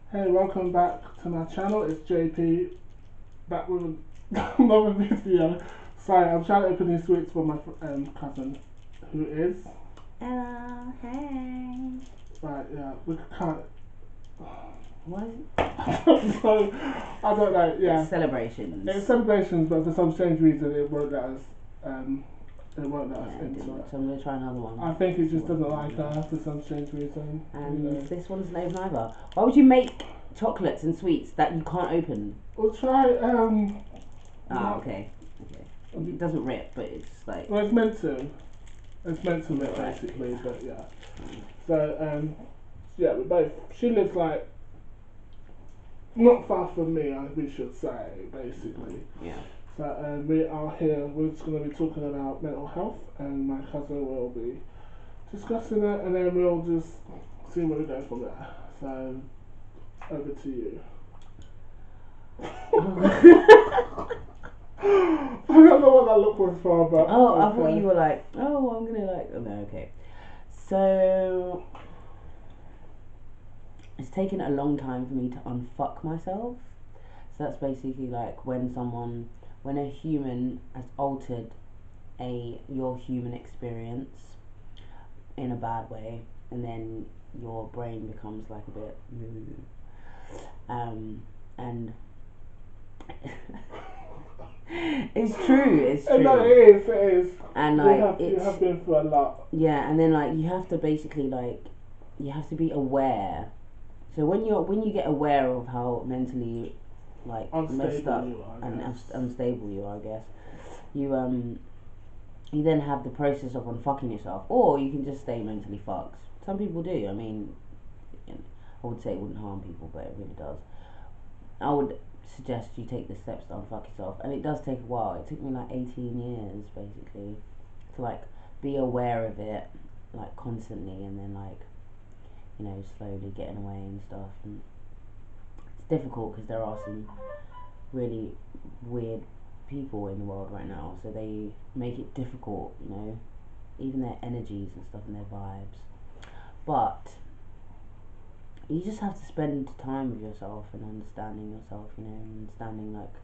Hey, welcome back to my channel. It's JP back with another video. Sorry, I'm trying to open these sweets for my cousin, who is. Hello, hey. Right, yeah, we can't. What? So, I don't know. Yeah, It's celebrations. it's celebrations, but for some strange reason, it won't let us. It won't let us into it. So I'm gonna try another one. I think it just doesn't like her for some strange reason. And this one's not even either. Why would you make chocolates and sweets that you can't open? We'll try. Okay. It doesn't rip, but it's like. Well, it's meant to. It's meant to rip basically, but yeah. So yeah, we both. She lives like not far from me, we should say, basically. Yeah. So we are here. We're just going to be talking about mental health, and my cousin will be discussing it, and then we'll just see where we go from there. So over to you. I don't know what that look was for, but okay. I thought you were like, I'm gonna like. Oh, no, okay. So it's taken a long time for me to unfuck myself. So that's basically like when a human has altered your human experience in a bad way, and then your brain becomes like a bit, and it's true. No, it is. And like you have been through a lot. Yeah, and then like you have to basically you have to be aware. So when you get aware of how mentally like messed up and unstable you are, I guess you then have the process of unfucking yourself, or you can just stay mentally fucked. Some people do. I mean, I would say it wouldn't harm people, but it really does. I would suggest you take the steps to unfuck yourself, and it does take a while. It took me like 18 years basically to like be aware of it like constantly, and then like slowly getting away and stuff. And it's difficult because there are some really weird people in the world right now, so they make it difficult, even their energies and stuff and their vibes. But you just have to spend time with yourself and understanding yourself, and understanding like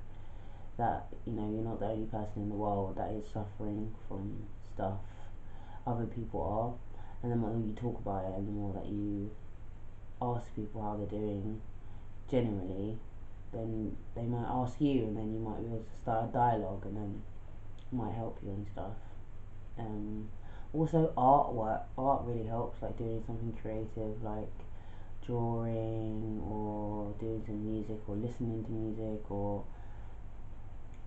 that, you're not the only person in the world that is suffering from stuff. Other people are, and the more you talk about it and the more that you ask people how they're doing generally, then they might ask you, and then you might be able to start a dialogue, and then it might help you and stuff. Also art really helps, like doing something creative like drawing or doing some music or listening to music or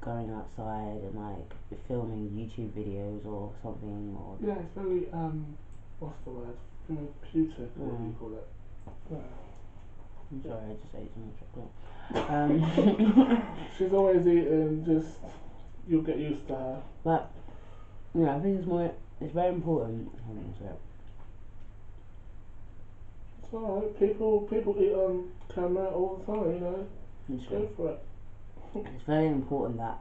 going outside and like filming YouTube videos or something. Or yeah, it's very what's the word? Therapeutic. What do you call it? I'm sorry, I just ate too much chocolate. She's always eating. Just you'll get used to her. But I think it's very important. Hold on a sec. It's alright. People eat on camera all the time. Go for it. It's very important that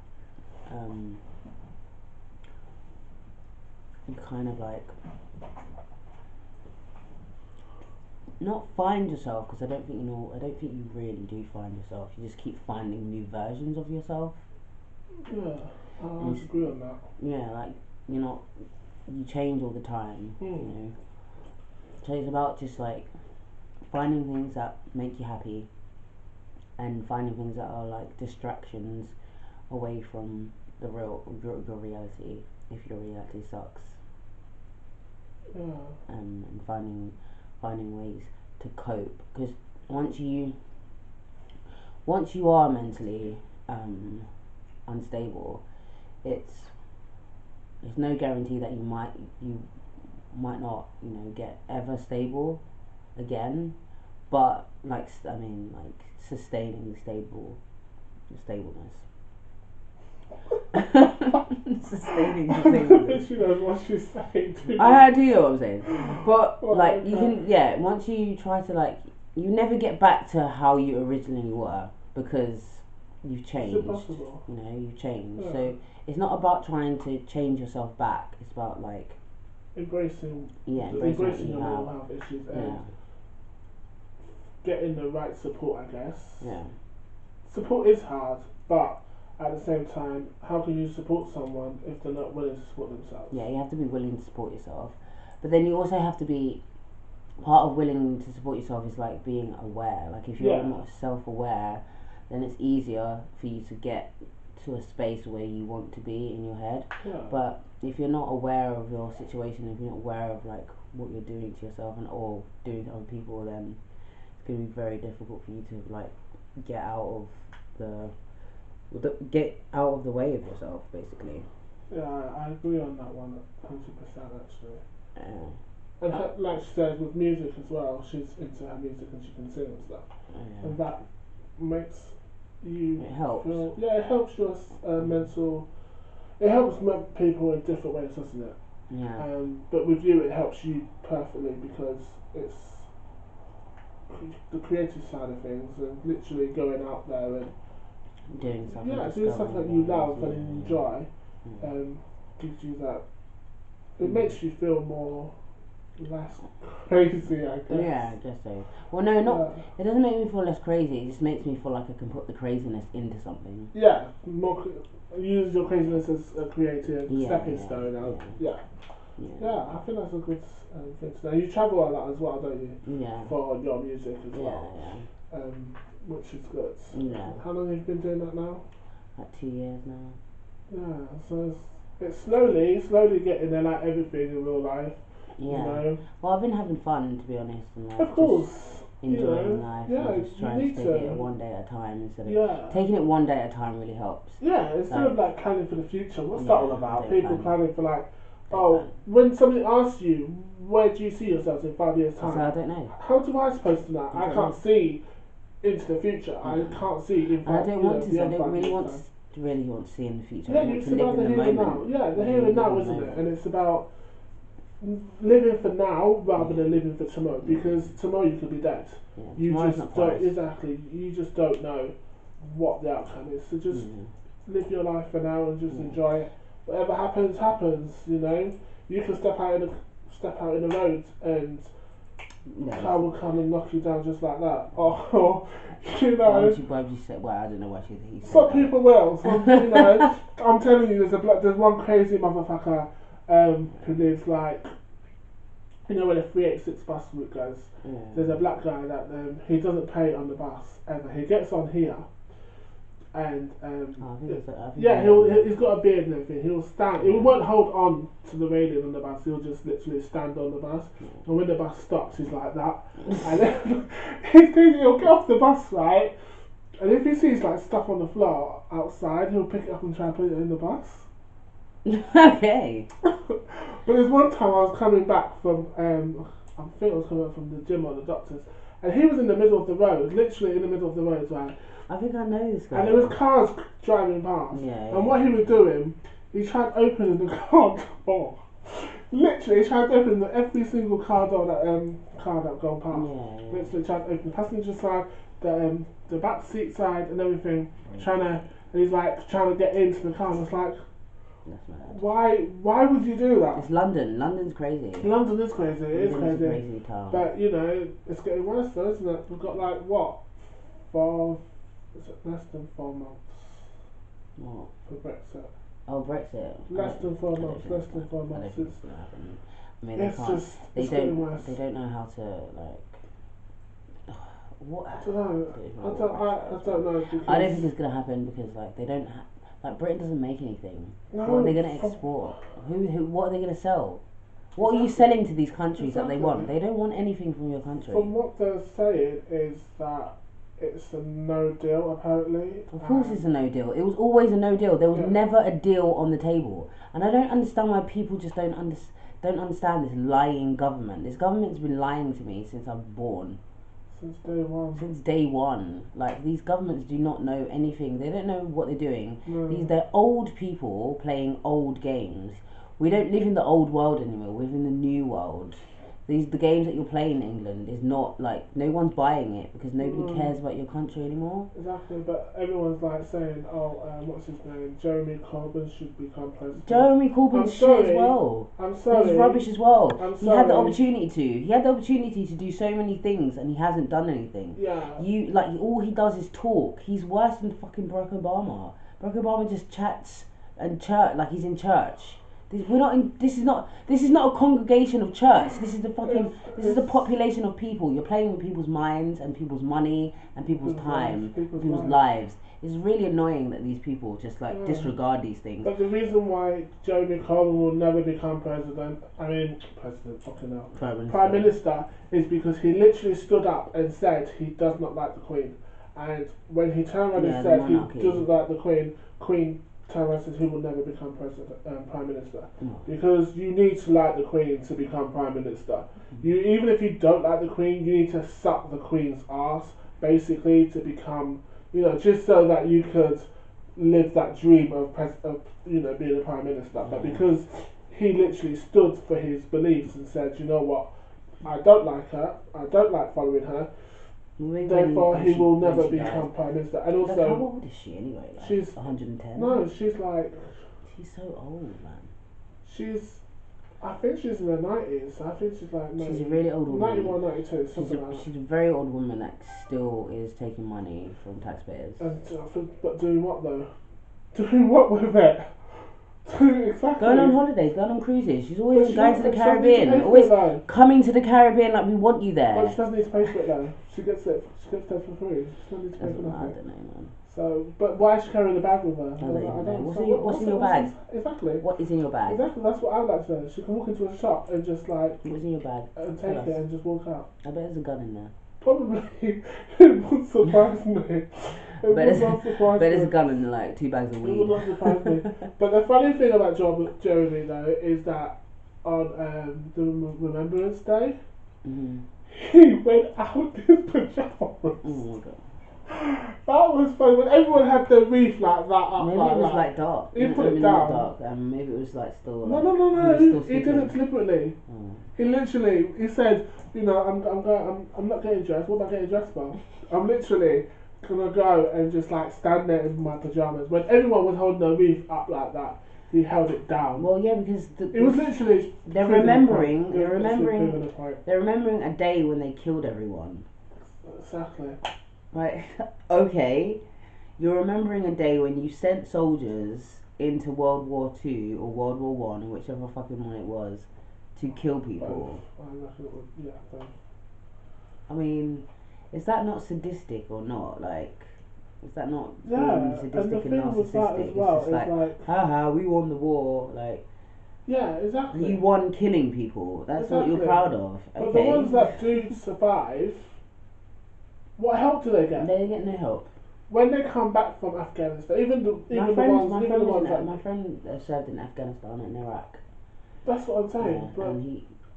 you kind of like not find yourself, because I don't think you really do find yourself. You just keep finding new versions of yourself. Yeah, I agree on that. Yeah, like you change all the time. So it's about just like finding things that make you happy, and finding things that are like distractions away from your reality, if your reality sucks. Yeah. And finding ways to cope, because once you are mentally unstable, it's no guarantee that you might not get ever stable again, but like sustaining stableness. Sustaining stableness. She knows what she's saying. I do know what I'm saying, but you can, once you try to you never get back to how you originally were, because you've changed. It's impossible. You've changed. Yeah. So it's not about trying to change yourself back. It's about embracing your mental health issues and getting the right support, I guess. Yeah. Support is hard, but at the same time, how can you support someone if they're not willing to support themselves? Yeah, you have to be willing to support yourself, but then you also have to be, part of willing to support yourself is like being aware. Like if you're not self-aware, then it's easier for you to get to a space where you want to be in your head. Yeah. But if you're not aware of your situation, if you're not aware of like what you're doing to yourself and or doing to other people, then it's gonna be very difficult for you to like get out of the way of yourself, basically. Yeah, I agree on that one, 100% actually. Yeah. And her, like she said, with music as well, she's into her music and she can sing and stuff. Yeah. And that makes you It helps. feel, yeah, it helps your mental, it helps people in different ways, doesn't it? Yeah. But with you, it helps you perfectly because it's the creative side of things and literally going out there and doing something. Yeah, doing something that you love and enjoy Yeah. gives you that. It makes you feel more less crazy, I guess. Yeah, I guess so. Well, no, not. It doesn't make me feel less crazy. It just makes me feel like I can put the craziness into something. Yeah, more use your craziness as a creative stepping stone. Yeah, I think that's a good thing to know. You travel a lot as well, don't you? Yeah. For your music as well. Yeah. Which is good. Yeah. How long have you been doing that now? Like 2 years now. Yeah, so it's slowly getting there, like everything in real life. Yeah. You know? Well, I've been having fun, to be honest, and like of course. enjoying life. Yeah, and just trying to take it one day at a time instead of taking it one day at a time really helps. Yeah, instead of like planning for the future. What's that all about? People planning for like, plan. When somebody asks you, where do you see yourself in 5 years' time? So I don't know. How do I supposed to know? I can't see into the future. I can't see in 5 years. I don't want to. I don't really want to see in the future. Yeah, I want it's to live about the in here and now. Yeah, the here and now, isn't it? And it's about living for now rather than living for tomorrow, because tomorrow you could be dead. Yeah, you just don't you just don't know what the outcome is. So just live your life for now and just enjoy it. Whatever happens, happens. You know, you can step out in the road and car will come and knock you down just like that. Or you know. Why would you say? Well, I don't know why he said some people will. Some, you know, I'm telling you, there's one crazy motherfucker who lives like, you know where the 386 bus route goes. There's a black guy that he doesn't pay on the bus ever. He gets on here, and he's got a beard and everything. He'll stand. He won't hold on to the railing on the bus. He'll just literally stand on the bus. And when the bus stops, he's like that. And then he'll get off the bus, right? And if he sees like stuff on the floor outside, he'll pick it up and try and put it in the bus. Okay. But there's one time I was coming back from, I think I was coming back from the gym or the doctor's, and he was in the middle of the road, literally in the middle of the road, right? I think I know this guy. And there was cars driving past. And what he was doing, he tried opening the car door. Literally, he tried opening every single car door that gone past. Literally tried to open the passenger side, the back seat side, and everything. And he's like trying to get into the car. And it's like, that's mad. Why would you do that? It's London. London's crazy. London is crazy. It is crazy. A crazy town. But you know, it's getting worse though, isn't it? We've got like what? Less than 4 months. What? For Brexit. Oh, Brexit. Less than 4 months. Less than 4 months. I don't think it's gonna happen. I mean, it's getting worse. They don't know how to like. What? I don't know. I don't know. I don't think it's gonna happen because like they don't. Like Britain doesn't make anything. No, what are they going to export? What are they going to sell? What are you selling to these countries that they want? They don't want anything from your country. From what they're saying is that it's a no deal apparently. Of course it's a no deal. It was always a no deal. There was never a deal on the table. And I don't understand why people just don't understand this lying government. This government's been lying to me since I was born. Since day one. Like, these governments do not know anything. They don't know what they're doing. No. They're old people playing old games. We don't live in the old world anymore. We live in the new world. The games that you're playing in England is not like no one's buying it because nobody Mm. cares about your country anymore. Exactly, but everyone's like saying, "Oh, what's his name? Jeremy Corbyn should become president." Jeremy Corbyn's shit as well. I'm sorry. He's rubbish as well. I'm He had the sorry. opportunity to. He had the opportunity to do so many things and he hasn't done anything. Yeah. You like all he does is talk. He's worse than fucking Barack Obama. Barack Obama just chats and church like he's in church. We're not in. This is not a congregation of church. This is the population of people. You're playing with people's minds and people's money and people's time, people's lives. It's really annoying that these people just like disregard these things. But the reason why Jeremy Corbyn will never become president, Prime Minister, is because he literally stood up and said he does not like the Queen. And when he turned around and said he doesn't like the Queen turned around and said he will never become Prime Minister. Because you need to like the Queen to become Prime Minister. Even if you don't like the Queen, you need to suck the Queen's ass, basically, to become, just so that you could live that dream of being a Prime Minister. But because he literally stood for his beliefs and said, you know what, I don't like her, I don't like following her, therefore he will never become Prime Minister. And also, like, how old is she anyway? Like, she's 110. No, she's like. She's so old, man. I think she's in her 90s. I think she's like. She's a really old woman. 91, 92, something like that. She's a very old woman that still is taking money from taxpayers. But doing what though? Doing what with it? Exactly. Going on holidays, going on cruises. She's always going to the Caribbean. Always coming to the Caribbean like we want you there. But she doesn't need to pay for it though. She gets it for free. She doesn't need to pay for nothing. I don't know, man. So, but why is she carrying a bag with her? I don't know. What's in your bag? Exactly. What is in your bag? Exactly. That's what I'd like to know. She can walk into a shop and just like. What's in your bag? And take it and just walk out. I bet there's a gun in there. Probably. It would surprise me. But there's a gun in like 2 bags of weed. It would not surprise me. But the funny thing about Jeremy though is that on the Remembrance Day, he went out in his pajamas. Oh my god. That was funny when everyone had their wreath like that up. Maybe it was like dark. He put it down. Not dark. Maybe it was like still. No. He did it deliberately. He said, I'm not getting dressed. What am I getting dressed for? I'm literally gonna go and just like stand there in my pajamas. When everyone was holding their wreath up like that, he held it down. Well, yeah, because it was literally. They're remembering a day when they killed everyone. Exactly. Right. Okay. You're remembering a day when you sent soldiers into World War II or World War One, whichever fucking one it was, to kill people. Both. I mean, is that not sadistic or not? Like, is that not being sadistic and narcissistic? Well, it's just like, haha, we won the war. Like, yeah, exactly. You won killing people. That's what you're proud of. Okay. But the ones that do survive, what help do they get? They get no help. When they come back from Afghanistan, My friend served in Afghanistan and Iraq. That's what I'm saying.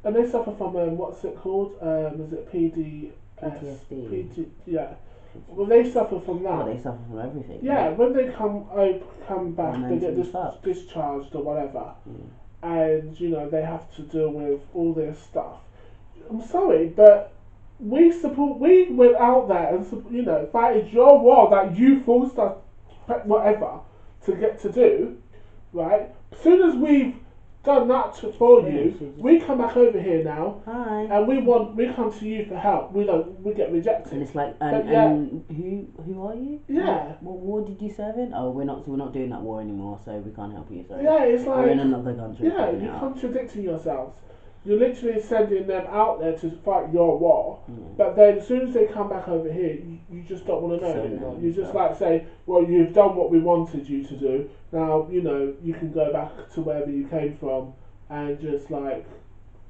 And they suffer from what's it called? Is it PTSD? Yeah. Well, they suffer from that. Well, they suffer from everything. Yeah, when they come back, they get discharged or whatever, and they have to deal with all this stuff. I'm sorry, but we went out there and fighted your war that you forced us whatever to get to do, right? As soon as we've done that for you, we come back over here now. Hi. And we come to you for help. We get rejected. And it's like, and who are you? Yeah. What war did you serve in? Oh, we're not doing that war anymore, so we can't help you. Sorry. Yeah, it's like we're in another country. Yeah, you're contradicting yourselves. You're literally sending them out there to fight your war, but then as soon as they come back over here, you just don't want to know anymore. You just like say, well, you've done what we wanted you to do. Now, you can go back to wherever you came from and just like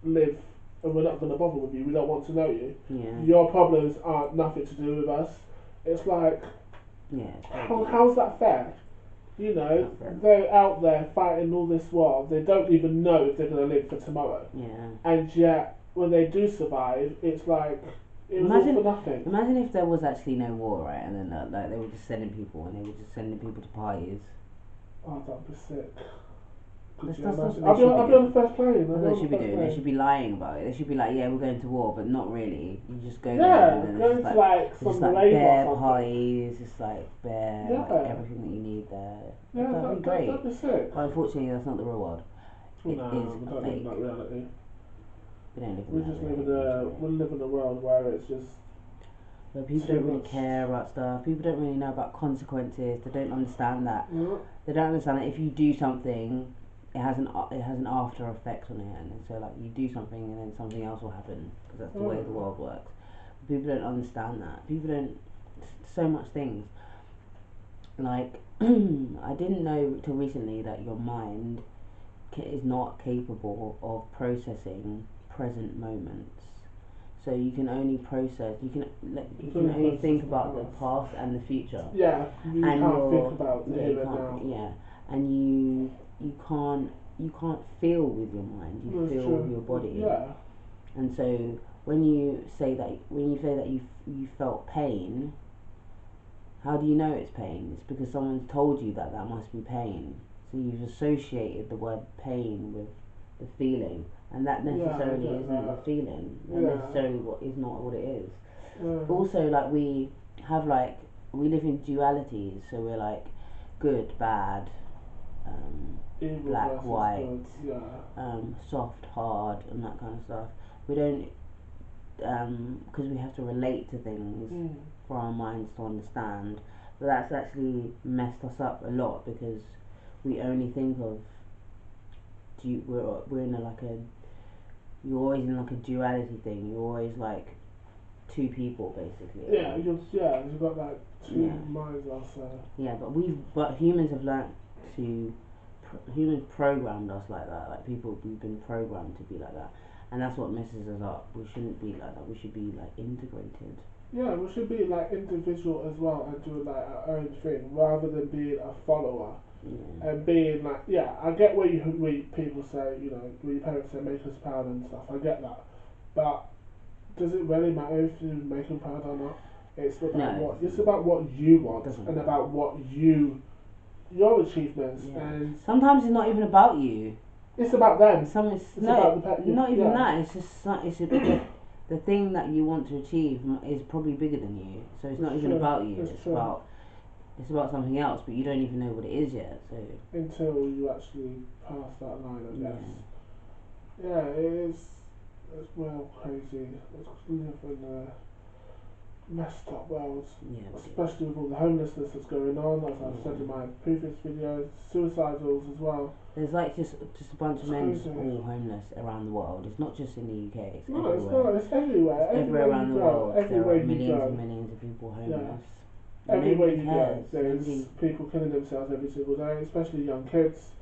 live, and we're not going to bother with you. We don't want to know you. Yeah. Your problems aren't nothing to do with us. It's like, how's that fair? They're out there fighting all this war. They don't even know if they're going to live for tomorrow. Yeah. And yet, when they do survive, it's like it was all for nothing. Imagine if there was actually no war, right? And then like they were just sending people, and they were just sending people to parties. Oh, that'd be sick. Could That's, you that's, imagine? they I'll should be be on doing. the first plane. That's what they should be doing. They should be lying about it. They should be like, yeah, we're going to war, but not really. You just go there and then going to like it's some just like rave bare or something. parties, it's like bare Yeah. like, everything that you need there. Yeah, That'd be great. that'd be sick. But unfortunately, that's not the real world. No, It we is don't live fake. in that reality. We don't live in We that just live in reality. we live in a world where it's just Where people too don't really much. care about stuff. People don't really know about consequences. They don't understand that. Yeah. They don't understand that if you do something, it has an after effect on it, and so like you do something and then something else will happen because that's the way the world works. People don't understand that. People don't. So much things. Like I didn't know till recently that your mind is not capable of processing present moments. So you can only process. You can only think about the past and the future. Yeah, you and can't think about the yeah, here and now. Yeah, and you can't feel with your mind. You That's feel true. with your body. Yeah. And so when you say that you felt pain, how do you know it's pain? It's because someone's told you that must be pain. So you've associated the word pain with the feeling, and that necessarily isn't the feeling. And necessarily is not what it is. Also, like we live in dualities, so we're like good, bad, black, white, soft, hard, and that kind of stuff. We don't, because we have to relate to things for our minds to understand. But that's actually messed us up a lot because we only think of we're in you're always in like a duality thing. You're always like two people basically. Yeah, you've got like two minds also. Yeah, but humans have learnt to humans programmed us like that. Like we've been programmed to be like that, and that's what messes us up. We shouldn't be like that. We should be like integrated. Yeah, we should be like individual as well and do like our own thing rather than being a follower. Yeah. And being like, I get where people say, where your parents say make us proud and stuff. I get that, but does it really matter if you make them proud or not? It's about what you want and about what your achievements. Yeah. And sometimes it's not even about you. It's about them. Not even that. It's just the thing that you want to achieve is probably bigger than you. So it's not even about you. It's about something else, but you don't even know what it is yet. So until you actually pass that line, I guess. Yeah, it's well crazy. We live in a messed up world, especially with all the homelessness that's going on. As I've said in my previous videos, suicidals as well. There's like just a bunch of men all homeless around the world. It's not just in the UK. It's everywhere. It's not. It's everywhere. It's everywhere around the world. There are millions and millions of people homeless. Everywhere you go, there's people killing themselves every single day, especially young kids.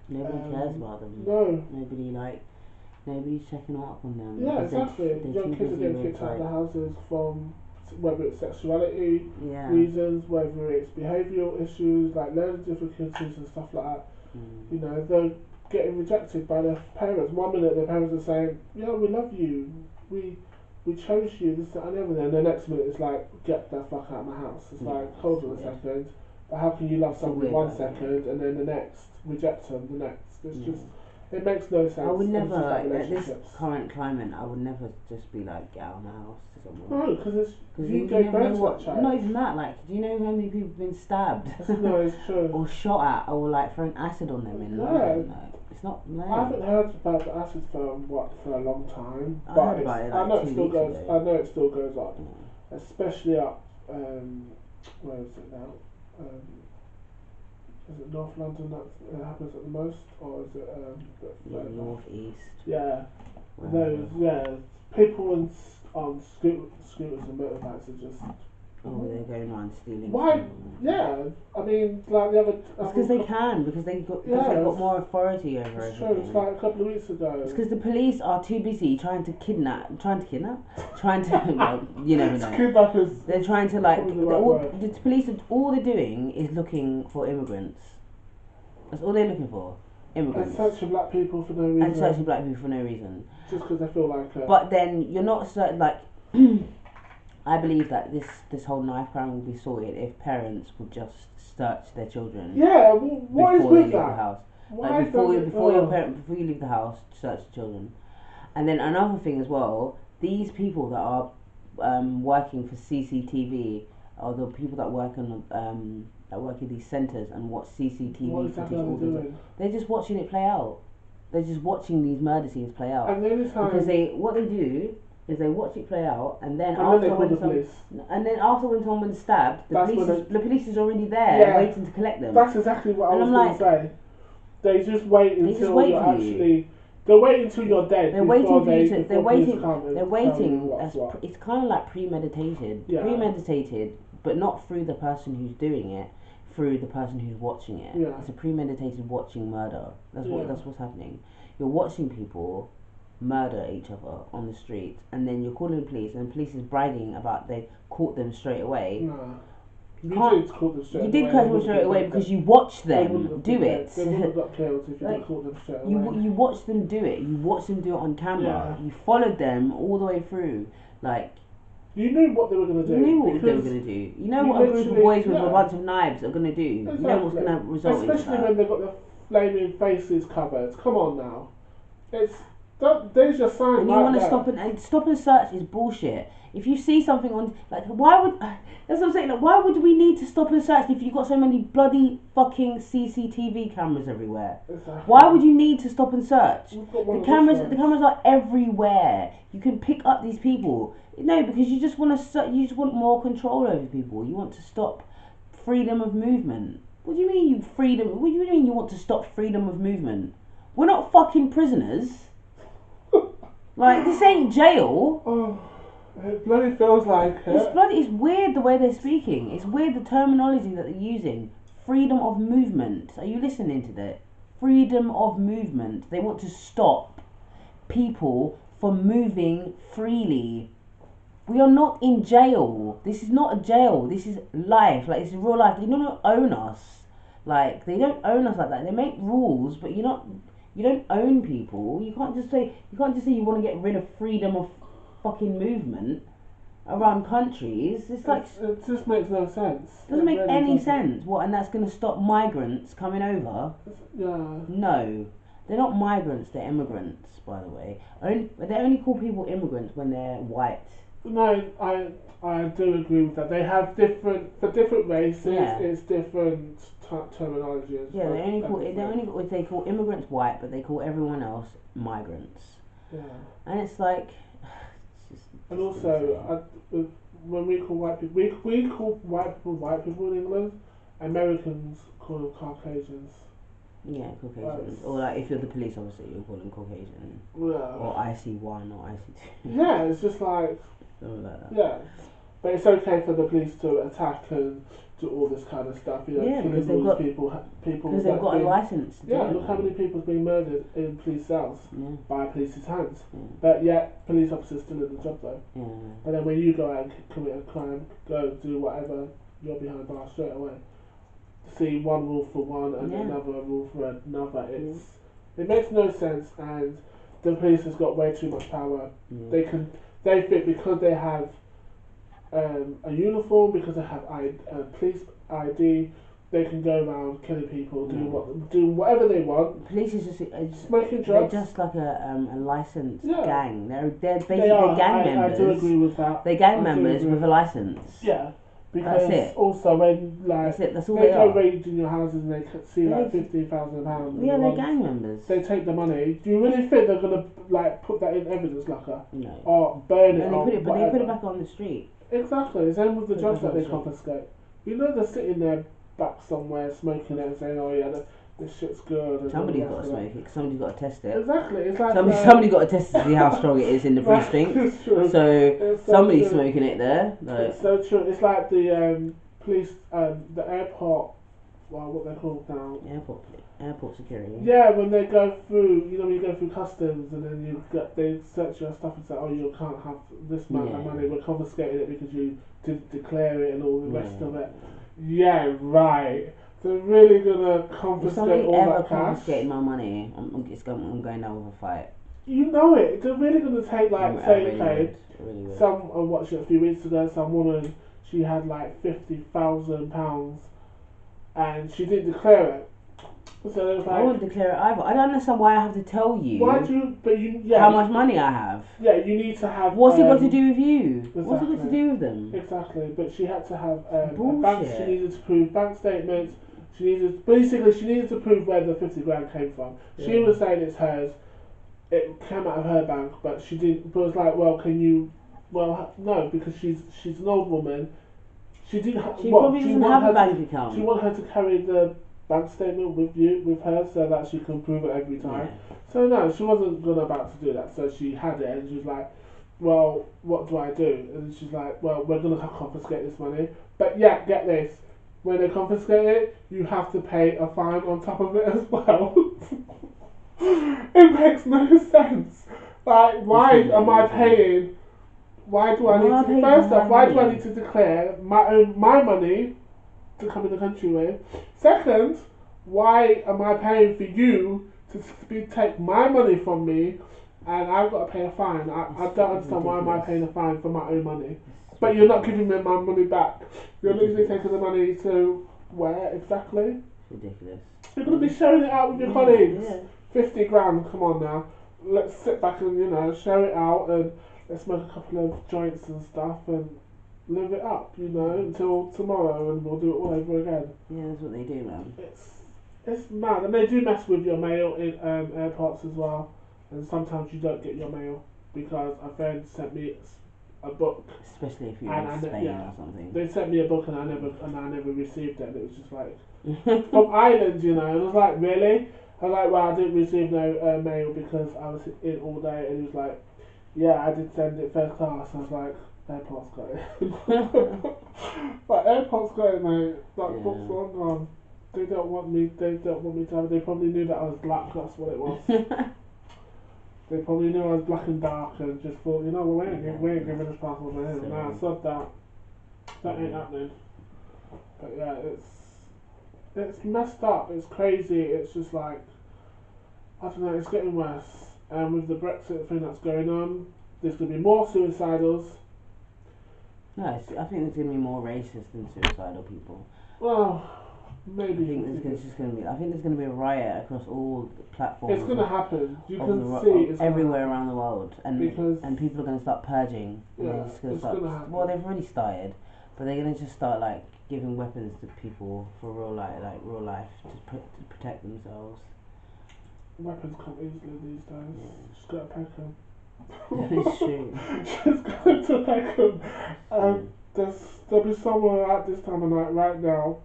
Nobody cares about them. No. Nobody's checking up on them. Yeah, exactly. Young kids are getting kicked out of the houses from whether it's sexuality reasons, whether it's behavioural issues like learning difficulties and stuff like that. They're getting rejected by their parents. 1 minute their parents are saying, "Yeah, we love you. We chose you, this, that, and everything." And the next minute it's like, "Get the fuck out of my house." It's like, hold on a second. But how can you love somebody 1 second and then the next reject them the next? It's just, it makes no sense. I would never, at this current climate, I would never just be like, get out of my house to someone. No, because you never know what. Not even that. Like, do you know how many people have been stabbed? No, it's true. Or shot at, or like thrown acid on them in London. Like, it's not. I haven't heard about the acid for a long time. I heard about it like 2 weeks ago. I know it still goes up, especially up. Where is it now? Is it North London that happens at the most, or is it North East? Yeah, people on scooters and motorbikes are just. Oh, they're going around stealing. Why? Yeah, I mean, like the other. It's because they can, because they've got more authority over everything. It's true. It's like a couple of weeks ago. It's because the police are too busy trying to well, you never know. Kidnappers. They're trying to like the police. All they're doing is looking for immigrants. That's all they're looking for. Immigrants. And searching black people for no reason. Just because they feel like. But then you're not certain. Like, I believe that this whole knife crime will be sorted if parents would just search their children. Yeah. What is with that? The house. Why Like before don't before your parent before you leave the house, search the children. And then another thing as well, these people that are working for CCTV are the people that work in these centres and watch CCTV what footage exactly are all they the time. doing? They're just watching it play out. They're just watching these murder scenes play out. And the only time Because what they do is they watch it play out, and then and then they call the police. after when someone's stabbed, the police is already there Yeah. waiting to collect them. That's exactly what And I was I'm going like, to say. They just wait They just until wait you're for you. actually. They wait until you're dead. They're waiting before for you they, to. They're before police waiting. come and They're tell you waiting. what's what. It's kind of like premeditated. Yeah. Premeditated, but not through the person who's doing it, through the person who's watching it. Yeah. It's a premeditated watching murder. That's Yeah. That's what's happening. You're watching people murder each other on the street, and then you're calling the police, and the police is bragging about they caught them straight away. Nah. You Can't- did call them straight You away. did catch them straight away because you watched They them wouldn't have do been it. dead. They wouldn't have got killed if you Like, didn't call them straight away. You watched them do it. You watched them do it on camera. Yeah. You followed them all the way through. Like, You knew what they were going to do. you knew what they were because going to do. You know you what a group of literally- boys with yeah. a bunch of knives are going to do. Exactly. You know what's going to result in Especially that. when they've got their flaming faces covered. Come on now. There's your sign And you right want to there. stop and search is bullshit. If you see something on, like, why would, that's what I'm saying, like, why would we need to stop and search if you've got so many bloody fucking CCTV cameras everywhere? Exactly. Why would you need to stop and search? We've got one The of cameras, those the ones. cameras are everywhere. You can pick up these people. No, because you just want to, you just want more control over people. You want to stop freedom of movement. What do you mean What do you mean you want to stop freedom of movement? We're not fucking prisoners. Like, this ain't jail. Oh, it bloody feels like it. It's weird the way they're speaking. It's weird the terminology that they're using. Freedom of movement. Are you listening to that? Freedom of movement. They want to stop people from moving freely. We are not in jail. This is not a jail. This is life. Like, it's real life. They don't own us. Like, they don't own us like that. They make rules, but you don't own people. You can't just say you want to get rid of freedom of fucking movement around countries. It's like, it just makes no sense. doesn't make really any doesn't. sense. What, and that's going to stop migrants coming over? Yeah. No, they're not migrants. They're immigrants, by the way. They only call people immigrants when they're white. No, I do agree with that. They have for different races. Yeah. It's different terminologies. Yeah, for they call immigrants white, but they call everyone else migrants. Yeah. And it's like, And also, when we call white people, we call white people in England. Americans call them Caucasians. yeah, Caucasians. Or like, if you're the police officer, you'll call them Caucasian. Yeah. Or IC1 or IC2. Yeah, it's just like, Something like that. yeah. But it's okay for the police to attack and do all this kind of stuff. You know, Yeah, because killing they've all got- these people. Because they've got a license to do Yeah, it. look how many people's been murdered in police cells Yeah, by police's hands. yeah, But yet, police officers still in the job though. yeah. But then when you go out and commit a crime, go do whatever, you're behind bars straight away. See one rule for one and Yeah. another rule for another. It makes no sense, and the police has got way too much power. Yeah. They think because they have a uniform, because they have police ID, they can go around killing people, do whatever they want, Police is just smoking they're drugs. just like a licensed Yeah. gang. They're basically They are. gang I members. do agree with that. They're gang I do members agree. with a license. Yeah, because That's it. also when That's it. That's all they they go are. raid in your houses and they see like They- £15,000. Yeah, they're gang members. They take the money. Do you really think they're gonna like put that in evidence locker No. or burn And it? they or put it, but they whatever? put it back on the street. Exactly. Same with the Put it drugs back that on they the street. confiscate. You know they're sitting there back somewhere smoking it and saying, "Oh yeah, this shit's good." And Somebody's all got to that. smoke it. Somebody's got to test it. Exactly. It's like Somebody got to test to see how strong it is in the precinct. It's true. So It's so somebody's true. smoking it there. Like, It's so true. It's like the police, the airport. Well, what they're called now. airport security. Yeah, when they go through, when you go through customs and then they search your stuff and say, oh, you can't have this amount of Yeah. money, we're confiscating it because you didn't declare it and all the rest Yeah. of it. Yeah, right. They're really gonna If confiscate somebody all ever that cash. confiscated my money, I'm going down with a fight. You know it. They're really gonna take like, I say, really okay, would. I really would. I watched it a few weeks ago. Some woman, she had like £50,000, and she didn't declare it. So it was I wouldn't declare it either. I don't understand why I have to tell you. Why do you? But you, how much money I have. Yeah, you need to have. What's it got to do with you? Exactly. What's it got to do with them? Exactly, but she had to have a Bullshit. bank. She needed to prove bank statements. She needed to prove where the 50 grand came from. Yeah. She was saying it's hers. It came out of her bank, but she didn't. But it was like, well, can you? Well, no, because she's an old woman. She didn't. She probably doesn't have a bank account. Do you want her to carry the bank statement with her so that she can prove it every time? Yeah. So no, she wasn't about to do that. So she had it, and she was like, well, what do I do? And she's like, well, we're gonna confiscate this money. But yeah, get this. When they confiscate it, you have to pay a fine on top of it as well. It makes no sense. Like, why am I paying? Why do I need to? First off, why do I need to declare my money to come in the country with? Second, why am I paying for you to take my money from me, and I've got to pay a fine? I don't understand why am I paying a fine for my own money, but you're not giving me my money back. You're literally taking the money to where exactly? Ridiculous. You're gonna be sharing it out with your colleagues. Yeah. 50 grand. Come on now. Let's sit back and share it out and. Let's smoke a couple of joints and stuff and live it up, until tomorrow, and we'll do it all over again. Yeah, that's what they do, man. It's mad, and they do mess with your mail in airports as well. And sometimes you don't get your mail because a friend sent me a book. Especially if you're in Spain or something. They sent me a book and I never received it. And it was just like from Ireland, and I was like, really? I was like, well, I didn't receive no mail because I was in all day, and he was like. Yeah, I did send it first class. I was like, airport's got it. But airport's got it, mate. That book's long gone. They don't want me to have it. They probably knew that I was black, that's what it was. They probably knew I was black and dark and just thought, we ain't giving this passport to him. Nah, I said that. That ain't happening. But yeah, it's messed up, it's crazy, it's just like, I don't know, it's getting worse. And with the Brexit thing that's going on, there's going to be more suicidals. No, I think there's going to be more racist than suicidal people. Well, maybe. I think there's going to be a riot across all the platforms. It's going to happen. You can see it's everywhere around the world, and people are going to start purging. Yeah, it's going to happen. Well, they've already started, but they're going to just start like giving weapons to people for real life, to protect themselves. Weapons come easily these days. Yeah. Just gotta pack them. It's true. Just got to pack them. There'll be someone at this time of night right now.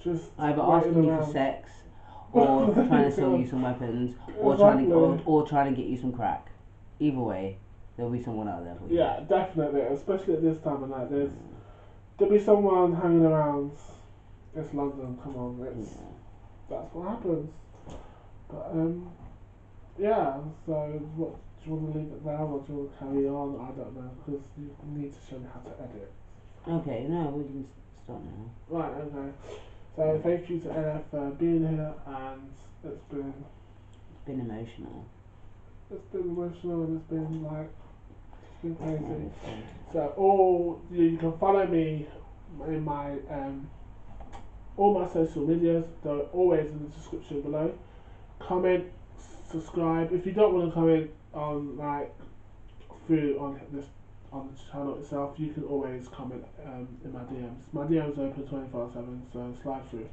Just either asking you for sex, or trying to sell you some weapons, or trying to get you some crack. Either way, there'll be someone out there for you. Yeah, definitely. Especially at this time of night, there'll be someone hanging around. It's London. Come on, that's what happens. But yeah. So what do you want to leave it there, or do you want to carry on? I don't know, because you need to show me how to edit. Okay, no, we can start now. Right. Okay. So thank you to NF for being here, and it's been emotional. It's been emotional, and it's been crazy. So you can follow me in my all my social medias. They're always in the description below. Comment, subscribe. If you don't want to comment on on the channel itself, you can always comment in my DMs. My DMs are open 24/7, so slide through.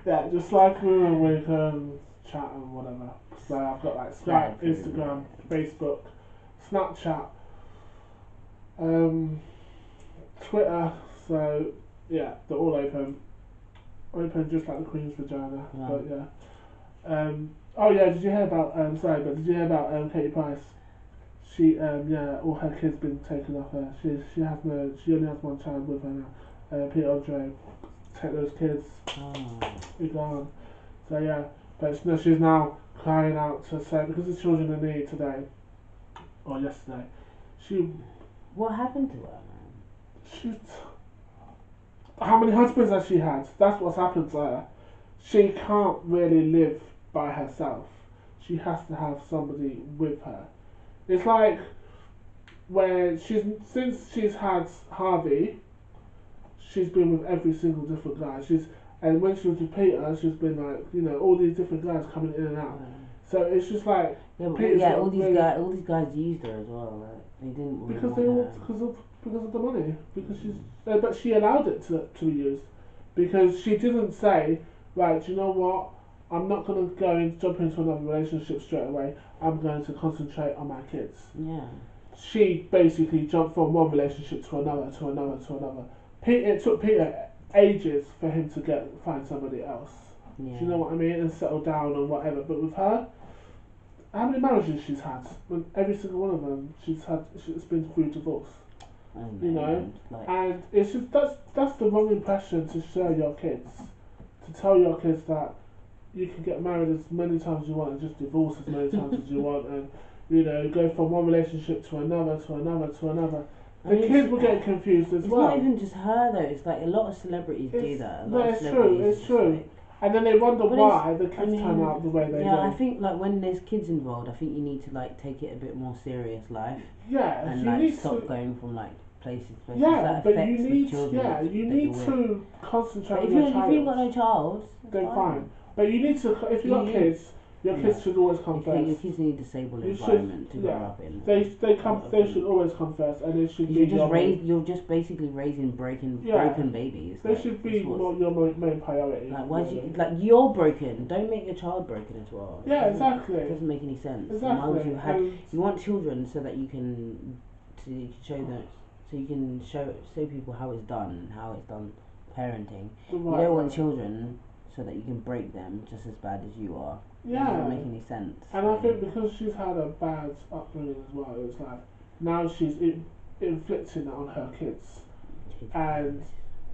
Yeah, just slide through and we can chat and whatever. So I've got like Skype, Instagram, Facebook, Snapchat, Twitter. So yeah, they're all open. Open just like the Queen's vagina. Yeah. But yeah. Oh yeah, did you hear about did you hear about Katie Price? She all her kids been taken off her. She only has one child with her now. Peter Andre. Take those kids. Be gone. So yeah. But she's now crying out to say, because the children in need today or yesterday. What happened to her, man? How many husbands has she had? That's what's happened to her. She can't really live by herself. She has to have somebody with her. It's like since she's had Harvey, she's been with every single different guy. And when she was with Peter, she's been like, you know, all these different guys coming in and out. So it's just like Yeah, but Peter's got all these guys used her as well. Like they didn't really because want they all her. because of the money. Because she's but she allowed it to be used because she didn't say, right, do you know what? I'm not gonna go and jump into another relationship straight away. I'm going to concentrate on my kids. Yeah. She basically jumped from one relationship to another, to another, to another. It took Peter ages for him to find somebody else. Yeah. Do you know what I mean? And settle down and whatever. But with her, how many marriages she's had? When every single one of them, it's been through divorce. You know, and it's just that's the wrong impression to show your kids. To tell your kids that you can get married as many times as you want and just divorce as many times as you want, and you know, go from one relationship to another, to another, to another. The kids were getting confused as well. It's not even just her though. It's like a lot of celebrities do that. No, it's true. It's true. Like, and then they wonder why the kids turn out the way they do. Yeah, I think like when there's kids involved, I think you need to like take it a bit more serious, life. Yeah, and like stop going from like places to places. Yeah, that but affects you need the children you need to concentrate on your child. If you've got no child, then fine. But you need to, if you've got kids, your kids should always come first. Your kids need a stable environment to grow up in. They should always come first, and they should be you're just basically raising broken babies. They should be your main priority. Like why do you, like you're broken? Don't make your child broken as well. Yeah, exactly. It doesn't make any sense. Exactly. Why would you want children so that you can show them, so you can show people how it's done, parenting. You don't want children so that you can break them just as bad as you are. Yeah. It doesn't make any sense. And I think because she's had a bad upbringing as well, it's like now she's inflicting that on her kids. And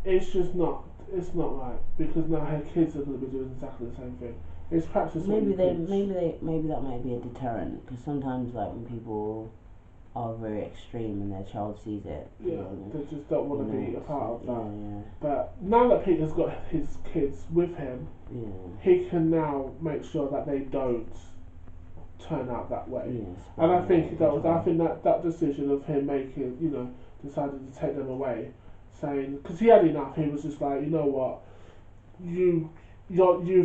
it's just not right, because now her kids are going to be doing exactly the same thing. It's practice. Maybe that might be a deterrent, because sometimes like when people are very extreme and their child sees it. Yeah, they just don't want to be a part of that. Yeah. But now that Peter's got his kids with him, he can now make sure that they don't turn out that way. And I think that decision of him making, deciding to take them away, saying, because he had enough, he was just like, you know what, you've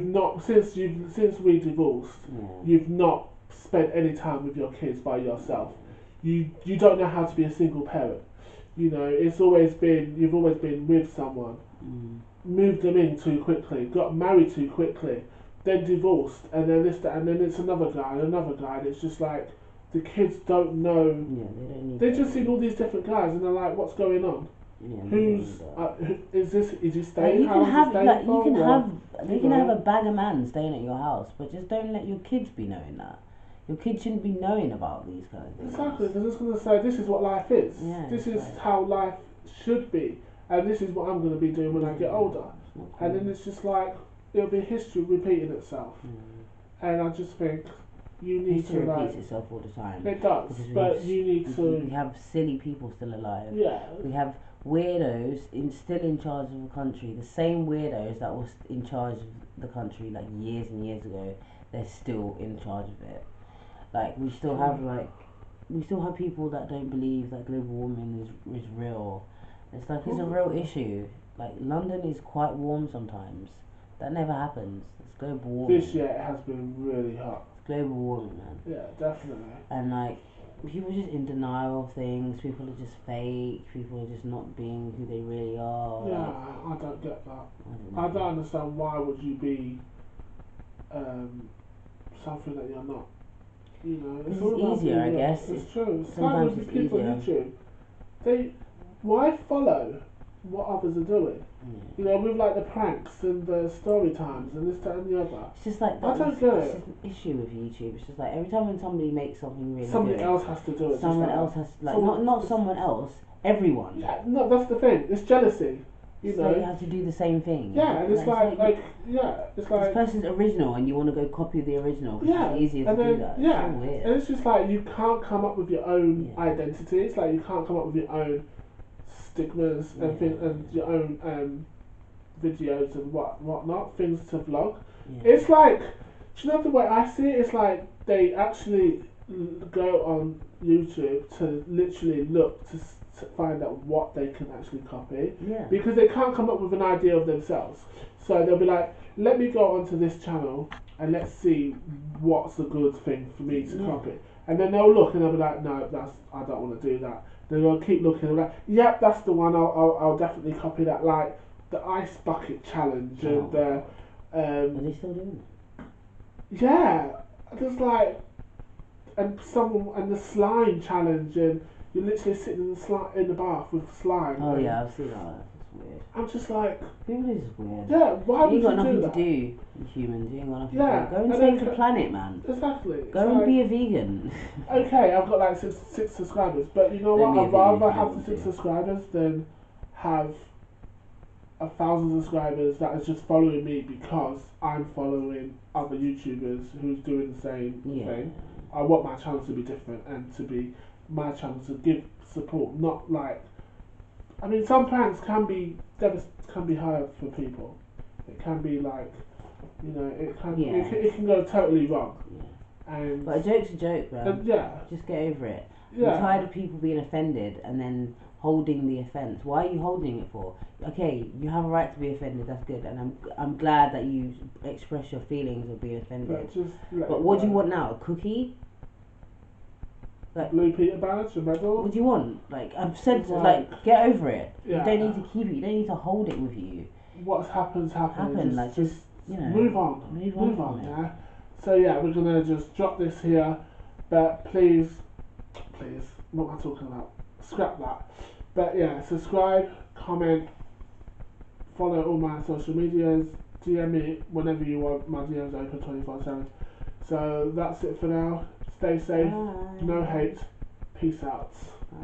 not since we divorced, you've not spent any time with your kids by yourself. You don't know how to be a single parent. You've always been with someone, moved them in too quickly, got married too quickly, then divorced, and then this, that, and then it's another guy, and it's just like the kids don't know. Yeah, they don't need. They've just seen all these different guys, and they're like, "What's going on? Is this? Is he staying? You can have they can have a bag of man staying at your house, but just don't let your kids be knowing that. Your kids shouldn't be knowing about these kind of things. Exactly, they're just going to say, this is what life is. Yeah, this is how life should be. And this is what I'm going to be doing when I get older. Cool. And then it's just like, it'll be history repeating itself. And I just think you need history to repeats itself all the time. It does, but you need to... We have silly people still alive. Yeah. We have weirdos still in charge of the country. The same weirdos that was in charge of the country like years and years ago, they're still in charge of it. Like we still have people that don't believe that global warming is real. It's like it's a real issue. Like London is quite warm sometimes. That never happens. It's global warming. This year it has been really hot. It's global warming, man. Yeah, definitely. And like people are just in denial of things. People are just fake. People are just not being who they really are. Yeah, I don't get that. I don't understand why would you be something that you're not. It's easier, I guess. It's true. Sometimes it's people on YouTube. Why follow what others are doing? With like the pranks and the story times and this, that, and the other. It's just like I don't get it. It's just an issue with YouTube. It's just like every time when somebody makes something really somebody good, else has to do it. Someone else has not someone else. Everyone. Yeah, no, that's the thing. It's jealousy. You have to do the same thing. Yeah, and it's like this person's original, and you want to go copy the original. Yeah, it's easier to do that. Yeah, it's so weird. And it's just like you can't come up with your own identity. It's like you can't come up with your own stigmas and your own videos and whatnot, things to vlog. Yeah. It's like, do you know the way I see it? It's like they actually go on YouTube to literally look to to find out what they can actually copy, Yeah. because they can't come up with an idea of themselves. So they'll be like, let me go onto this channel and let's see what's a good thing for me to copy. And then they'll look and they'll be like, no, I don't want to do that. Then they'll keep looking and they'll be like, yep, that's the one. I'll definitely copy that. Like the ice bucket challenge and Are they still doing it? yeah, just like and the slime challenge, and you're literally sitting in the bath with slime. Oh yeah, I've seen that. That's weird. I'm just like, People are just weird. yeah, why would You ain't got you nothing do to that? do with humans. You ain't got nothing Yeah, to do. Go and and save then the planet, man. Exactly. Go and like, be a vegan. okay, I've got like six subscribers, but you know Don't what? be a I'd vegan if rather you have don't the want 6 to. subscribers than have 1,000 subscribers that is just following me because I'm following other YouTubers who's doing the same thing. I want my channel to be different and to be my channel to give support, not like. I mean, some pranks can be hard for people. It can be like, you know, it can go totally wrong. Yeah. And But a joke's a joke, man. yeah. Just get over it. Yeah. I'm tired of people being offended and then holding the offence. Why are you holding it for? Okay, you have a right to be offended. That's good, and I'm glad that you express your feelings of being offended. But what do you want now? A cookie? Like Blue Peter badge, a medal. What do you want? Like I've said, like get over it. Yeah. You don't need to keep it. You don't need to hold it with you. What's happened. Just you know, move on. Move on. Yeah. So yeah, we're gonna just drop this here, but please, what am I talking about? Scrap that. But yeah, subscribe, comment, follow all my social medias, DM me whenever you want. My DM's open 24/7. So that's it for now. Stay safe. Bye. No hate. Peace out. Bye.